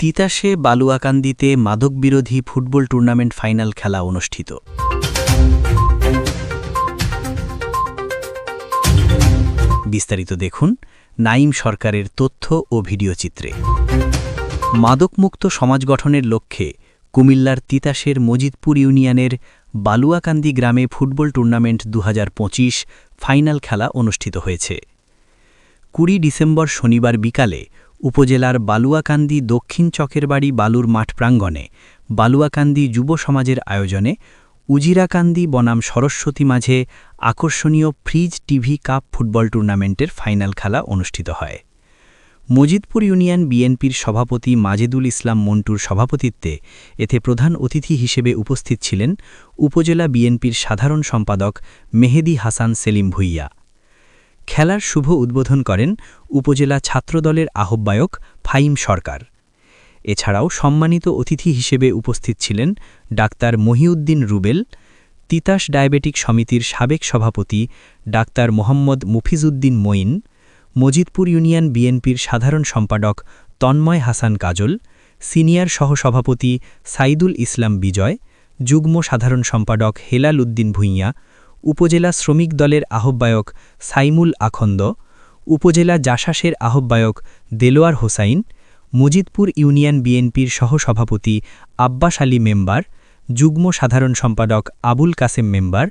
তিতাসে বালুয়াকান্দিতে মাদকবিরোধী football tournament final খেলা অনুষ্ঠিত। বিস্তারিত দেখুন নাঈম সরকারের তথ্য ও ভিডিও চিত্রে। মাদকমুক্ত সমাজ গঠনের লক্ষ্যে কুমিল্লার তিতাসের মজিদপুর ইউনিয়নের বালুয়াকান্দি গ্রামে ফুটবল টুর্নামেন্ট ২০২৫ ফাইনাল খেলা অনুষ্ঠিত হয়েছে। ২০ ডিসেম্বর শনিবার বিকালে উপজেলার বালুয়াকান্দি দক্ষিণ চকেরবাড়ি বালুর মাঠ প্রাঙ্গণে বালুয়াকান্দি যুব সমাজের আয়োজনে উজিরাকান্দি বনাম সরস্বতী মাঝে আকর্ষণীয় ফ্রিজ টিভি কাপ ফুটবল টুর্নামেন্টের ফাইনাল খেলা অনুষ্ঠিত হয়। মজিদপুর ইউনিয়ন বিএনপির সভাপতি মাজেদুল ইসলাম মন্টুর সভাপতিত্বে এতে প্রধান অতিথি হিসেবে উপস্থিত ছিলেন উপজেলা বিএনপির সাধারণ সম্পাদক মেহেদী হাসান সেলিম ভুইয়া। খেলার শুভ উদ্বোধন করেন উপজেলা ছাত্রদলের আহ্বায়ক ফাহিম সরকার। এছাড়াও সম্মানিত অতিথি হিসেবে উপস্থিত ছিলেন ডাক্তার মহিউদ্দিন রুবেল, তিতাস ডায়াবেটিক সমিতির সাবেক সভাপতি ডাক্তার মোহাম্মদ মুফিজউদ্দিন মঈন, মজিদপুর ইউনিয়ন বিএনপির সাধারণ সম্পাদক তন্ময় হাসান কাজল, সিনিয়র সহসভাপতি সাইদুল ইসলাম বিজয়, যুগ্ম সাধারণ সম্পাদক হেলাল উদ্দিন ভুঁইয়া, উপজেলা শ্রমিক দলের আহ্বায়ক সাইমুল আখন্দ, উপজেলা জাসাসের আহ্বায়ক দেলোয়ার হোসাইন, মজিদপুর ইউনিয়ন বিএনপির সহসভাপতি আব্বাস আলী মেম্বার, যুগ্ম সাধারণ সম্পাদক আবুল কাসেম মেম্বার,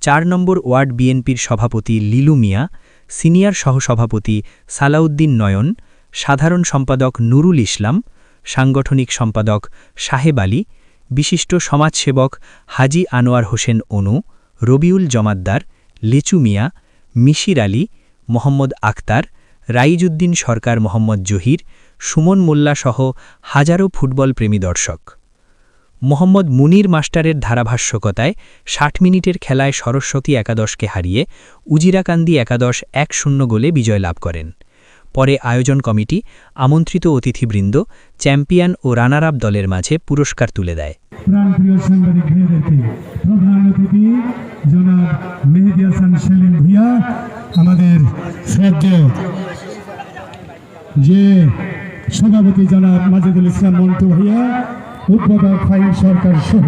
৪ নম্বর ওয়ার্ড বিএনপির সভাপতি লিলু মিয়া, সিনিয়র সহসভাপতি সালাউদ্দিন নয়ন, সাধারণ সম্পাদক নুরুল ইসলাম, সাংগঠনিক সম্পাদক সাহেব আলী, বিশিষ্ট সমাজসেবক হাজি আনোয়ার হোসেন অনু, রবিউল জমাদ্দার, লিচু মিয়া, মিশির আলী, মোহাম্মদ আক্তার, রাইজউদ্দিন সরকার, মোহাম্মদ জহির, সুমন মোল্লা সহ হাজারো ফুটবল প্রেমী দর্শক। মোহাম্মদ মুনির মাস্টারের ধারাভাষ্যকতায় ৬০ মিনিটের খেলায় সরস্বতী একাদশকে হারিয়ে উজিরাকান্দি একাদশ ১-০ গোলে বিজয় লাভ করেন। পরে আয়োজন কমিটি আমন্ত্রিত অতিথিবৃন্দ, চ্যাম্পিয়ন ও রানার আপ দলের মাঝে পুরস্কার তুলে দেয়। প্রাণপ্রিয় সাংবাদিক ভাইদেরকে প্রধান অতিথি জনাব মেহেদী হাসান সেলিম ভুঁইয়া, আমাদের শ্রদ্ধেয় যে সভাপতি জনাব মাজেদুল ইসলাম মন্টু ভাইয়া, উদ্বোধক ফাহিম সরকার সহ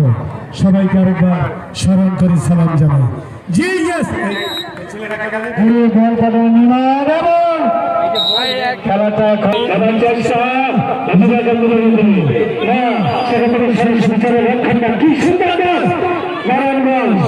সবাইকে আরেকবার স্মরণ করে সালাম জানাই। খেলাটা কি সুন্দর নারায়ণগঞ্জ